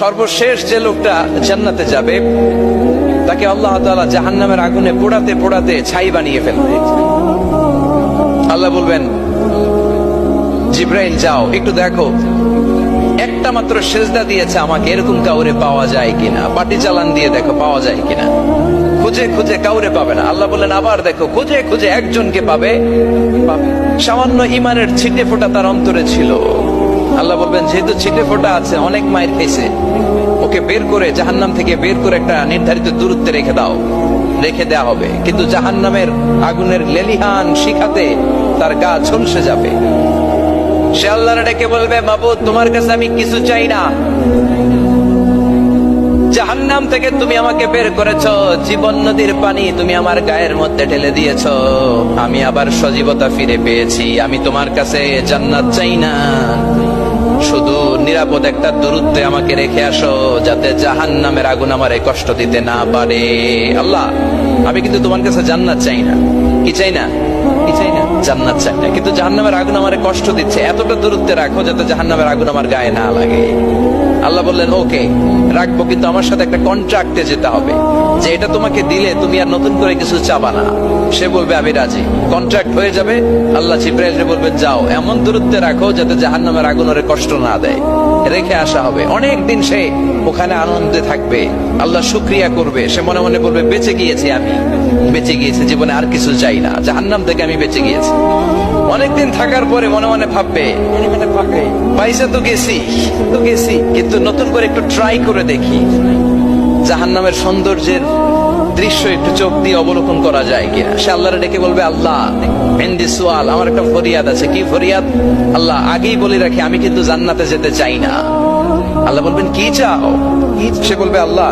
সর্বশেষ যে লোকটা জান্নাতে যাবে তাকে আল্লাহ তাআলা জাহান্নামের আগুনে পোড়াতে পোড়াতে ছাই বানিয়ে ফেলবে। আল্লাহ বলবেন, জিব্রাইল যাও একটু দেখো, একটা মাত্র সেজদা দিয়েছে আমাকে, এরকম কাউরে পাওয়া যায় কিনা, পাটি চালান দিয়ে দেখো পাওয়া যায় কিনা। খুঁজে খুঁজে কাউরে পাবে না। আল্লাহ বললেন আবার দেখো, খুঁজে খুঁজে একজনকে পাবে। সামান্য ইমানের ছিটে ফোঁটা তার অন্তরে ছিল। আল্লাহ বলবেন, যেহেতু ছিটে ফোঁটা আছে, অনেক মায়ের খেয়েছে, ওকে বের করে জাহান্নাম থেকে বের করে একটা নির্ধারিত দূরত্বে রেখে দাও। রেখে দেয়া হবে, কিন্তু জাহান্নামের আগুনের লেলিহান শিখাতে তার গা ঝলসে যাবে। সে আল্লাহর ডেকে বলবে, মাবুদ তোমার কাছে আমি কিছু চাই না, জাহান্নাম থেকে তুমি আমাকে বের করেছো, জীবন নদীর পানি তুমি আমার গায়ের মধ্যে ঢেলে দিয়েছো, আমি আবার সজীবতা ফিরে পেয়েছি, আমি তোমার কাছে জান্নাত চাই না, শুধু নিরাপদ একটা দূরত্বে আমাকে রেখে আসো, যাতে জাহান্নামের আগুন আমারে কষ্ট দিতে না পারে। আল্লাহ, আমি কিন্তু তোমার কাছে জান্নাত চাই না। কি চাই না? কি চাই না? জান্নাত চাই না, কিন্তু জাহান্নামের আগুন আমারে কষ্ট দিচ্ছে, এতটা দূরত্বে রাখো যাতে জাহান্নামের আগুন আমার গায়ে না লাগে। আল্লাহ বললেন, ওকে রাখবো, কিন্তু আমার সাথে একটা কন্ট্রাক্টে যেতে হবে, যে এটা তোমাকে দিলে তুমি আর নতুন করে কিছু চাবা না। সে বলবে আমি রাজি, কন্ট্রাক্ট হয়ে যাবে। আল্লাহ জিব্রাইলকে বলবেন, যাও এমন দূরত্বে রাখো যাতে জাহান্নামের আগুন ওরে কষ্ট না দেয়। রেখে আসা হবে, অনেক দিন সে ওখানে আনন্দে থাকবে, আল্লাহ শুকরিয়া করবে, সে মনে মনে বলবে, বেঁচে গিয়েছি, আমি বেঁচে গিয়েছি, জীবনে আর কিছু চাই না, জাহান্নাম থেকে আমি বেঁচে গিয়েছি। অনেকদিন থাকার পরে মনে মনে ভাববে, পাইসা তো গেছি, কিন্তু নতুন করে একটু ট্রাই করে দেখি, জাহান্নামের সৌন্দর্যের দৃশ্য একটু চোখ দিয়ে অবলোকন করা যায় কিনা। সে আল্লাহরে ডেকে বলবে, আল্লাহ ইনদি সুআল, আমার একটা ফরিয়াদ আছে। কি ফরিয়াদ? আল্লাহ আগেই বলে রাখি, আমি কিন্তু জান্নাতে যেতে চাই না। আল্লাহ বলবেন, কি চাও? সে বলবে, আল্লাহ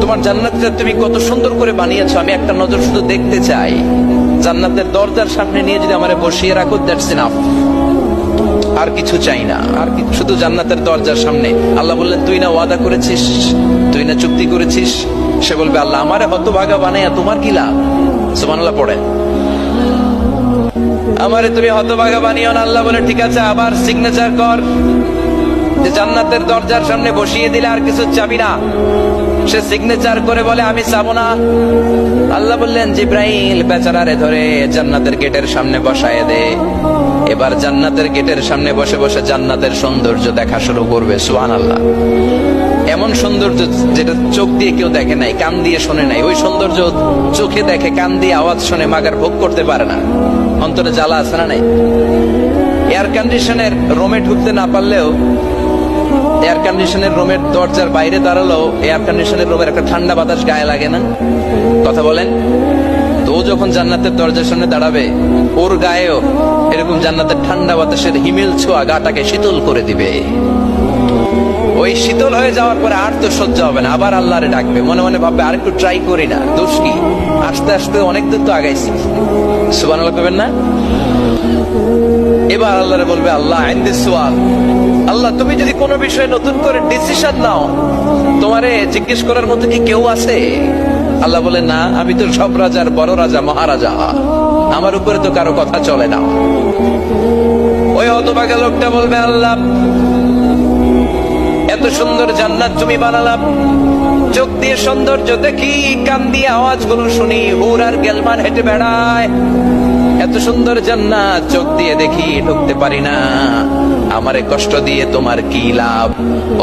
তোমার জান্নাতটা তুমি কত সুন্দর করে বানিয়েছো, আমি একটা নজর শুধু দেখতে চাই, জান্নাতের দরজার সামনে নিয়ে যদি আমারে বসিয়ে রাখো, দ্যাটস ইনাফ, আর কিছু চাই না, আর শুধু জান্নাতের দরজার সামনে। আল্লাহ বললেন, তুই না ওয়াদা করেছিস, তুই না চুক্তি করেছিস। সে বলবে, আল্লাহ আমারে হতভাগা বানাইয়া তোমার কি লাভ? সুবহানাল্লাহ পড়ে, আমারে তুমি হতভাগা বানিও না। আল্লাহ বলে, ঠিক আছে, আবার সিগনেচার কর যে জান্নাতের দরজার সামনে বসিয়ে দিলে আর কিছু চাবি না। সে সিগনেচার করে বলে, আমি চাবো না। আল্লাহ বললেন, জিব্রাইল বেচারারে ধরে জান্নাতের গেটের সামনে বসায় দে। এবার জান্নাতের গেটের সামনে বসে বসে জান্নাতের সৌন্দর্য দেখা শুরু করবে। সুবহানাল্লাহ, এমন সৌন্দর্য যেটা চোখ দিয়ে কেউ দেখে নাই, কান দিয়ে শোনে নাই, ওই সৌন্দর্য চোখে দেখে, কান দিয়ে আওয়াজ শোনে, মাগার ভোগ করতে পারে না। অন্তরে জ্বালা আছে না নাই? এয়ার কন্ডিশনের রুমে ঢুকতে না পারলেও, এয়ার কন্ডিশনের রুমের দরজার বাইরে দাঁড়ালেও এয়ার কন্ডিশনের রুমের একটা ঠান্ডা বাতাস গায়ে লাগে না? কথা বলেন তো। ও যখন জান্নাতের দরজার সামনে দাঁড়াবে, ওর গায়েও এরকম জান্নাতের ঠান্ডা বাতাসের হিমেল ছোঁয়া গাটাকে শীতল করে দিবে। ওই শীতল হয়ে যাওয়ার পরে আর তো সহ্য হবে না, আবার আল্লাহরে ডাকবে, মনে মনে ভাববে, আর একটু ট্রাই করি না, দোষ কি, আস্তে আস্তে অনেক দূর তো আগাইছি। সুবহানাল্লাহ করবেন না? এবার আল্লাহরে বলবে, আল্লাহ ইনদি সুআল, আল্লাহ তুমি যদি কোনো বিষয়ে নতুন করে ডিসিশন নাও, তোমারে জিজ্ঞেস করার মতো কি কেউ আছে? আল্লাহ বলে, না, আমি তো সব রাজার বড় রাজা, মহারাজা, আমার উপরে তো কারো কথা চলে না। ওই হতভাগা লোকটা বলবে, আল্লাহ এত সুন্দর জান্নাত তুমি বানালাম, চোখ দিয়ে সৌন্দর্য দেখি, কান দিয়ে আওয়াজগুলো শুনি, হুর আর গেলমান হেঁটে বেড়ায়, এত সুন্দর জান্নাত চোখ দিয়ে দেখি, ঢুকতে পারি না, আমারে কষ্ট দিয়ে তোমার কি লাভ?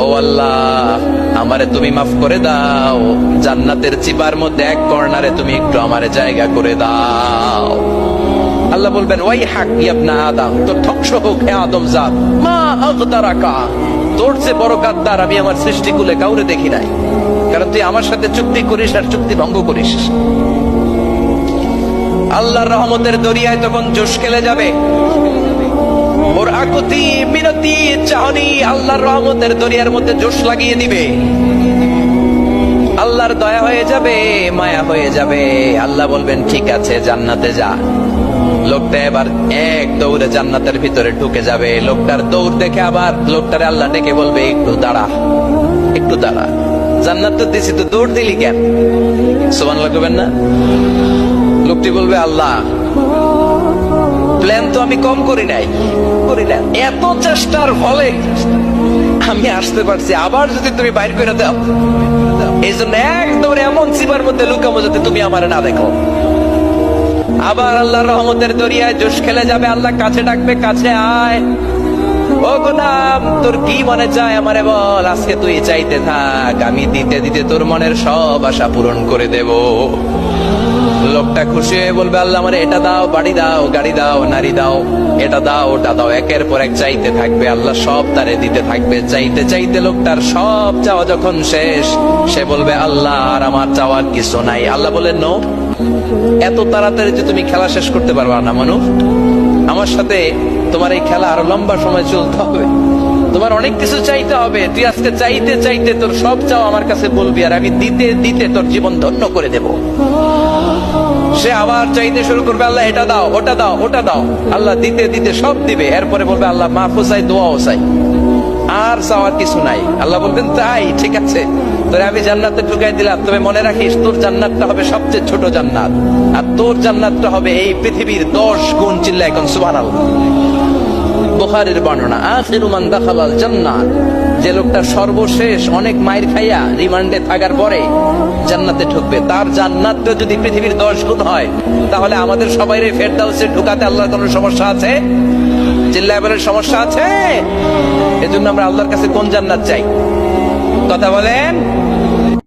ও আল্লাহ, আমারে তুমি মাফ করে দাও, জান্নাতের চিপার মধ্যে এক কর্নারে তুমি একটু আমারে জায়গা করে দাও। আল্লাহ বলবেন, ওয়াই হাক ইবনা আদম, তোর ধ্বংস হোক হে আদম জাত, মা আগদারাকা, তোর চেয়ে বড় গাদ্দার আমি আমার সৃষ্টিকুলে কাউরে দেখি নাই, কারণ তুই আমার সাথে চুক্তি করিস আর চুক্তি ভঙ্গ করিস। আল্লাহর রহমতের দরিয়ায় তখন জোশ খেলে যাবে, ওর আকুতি মিনতি চাহনি আল্লাহর রহমতের দরিয়ার মধ্যে জোশ লাগিয়ে দিবে। আল্লাহর দয়া হয়ে যাবে, মায়া হয়ে যাবে। আল্লাহ বলবেন, ঠিক আছে, জান্নাতে যা। লোকটা এবার এক দৌড়ে জান্নাতের ভিতরে ঢুকে যাবে। লোকটার দৌড় দেখে আবার লোকটারে আল্লাহ ডেকে বলবে, একটু দাঁড়া, একটু দাঁড়া, জান্নাত তো দিছি, তো দৌড় দিলি কেন? সুবহানাল্লাহ করবেন না? লোকটি বলবে, আল্লাহ প্ল্যান তো আমি কম করি নাই, এত চেষ্টার ফলে আমি আসতে পারছি, আবার যদি তুমি বাইর করে দাও, এই জন্য একদম এমন চিপার মধ্যে লুকাবো যাতে তুমি আমার না দেখো। আবার আল্লাহর রহমতের দরিয়ায় জোশ খেলে যাবে, আল্লাহ কাছে ডাকবে, কাছে আয়, ও গোলাম তোর কি মনে চায় আমারে বল, আজকে তুই চাইতে থাক, আমি দিতে দিতে তোর মনের সব আশা পূরণ করে দেব। লোকটা খুশি হয়ে বলবে, আল্লাহ আমারে এটা দাও, বাড়ি দাও, গাড়ি দাও, নারী দাও, এটা দাও, ওটা দাও, একের পর এক চাইতে থাকবে, আল্লাহ সব তারে দিতে থাকবে। চাইতে চাইতে লোকটার সব চাওয়া যখন শেষ, সে বলবে, আল্লাহ আর আমার চাওয়ার কিছু নাই। আল্লাহ বলেন, নো, এত তাড়াতাড়ি যে তুমি খেলা শেষ করতে পারবা না মানুষ, আমার সাথে তোমার এই খেলা আরো লম্বা সময় চলতে হবে, তোমার অনেক কিছু চাইতে হবে। তুই আজকে চাইতে চাইতে তোর সব চাও আমার কাছে বলবি, আর আমি দিতে দিতে তোর জীবন ধন্য করে দেব। সে আবার চাইতে শুরু করবে, আল্লাহ এটা দাও, ওটা দাও, ওটা দাও, আল্লাহ দিতে দিতে সব দিবে। এরপরে বলবে, আল্লাহ মাফও চাই, দোয়াও চাই, আর চাওয়ার কিছু নাই। আল্লাহ বলবেন, তাই ঠিক আছে, তোরে আমি জান্নাতে ঢুকাই দিলাম, তবে মনে রাখিস তোর জান্নাতটা হবে সবচেয়ে ছোট জান্নাত, আর তোর জান্নাতটা হবে এই পৃথিবীর 10 গুণ। চিল্লা এখন সুবহানাল্লাহ। বুখারীর বর্ণনা, আখিরু মান দাখালাল জান্নাহ, যে লোকটা সর্বশেষ অনেক মাইর খাইয়া রিমান্ডে থাকার পরে জান্নাতে ঢুকবে, তার জান্নাতটা যদি পৃথিবীর 10 গুণ হয়, তাহলে আমাদের সবাইরে ফেরদাউসে ঢুকাতে আল্লাহর কোনো সমস্যা আছে? চিল্লায় বলেন, সমস্যা আছে? এজন্য আমরা আল্লাহর কাছে কোন জান্নাত চাই? কথা বলেন।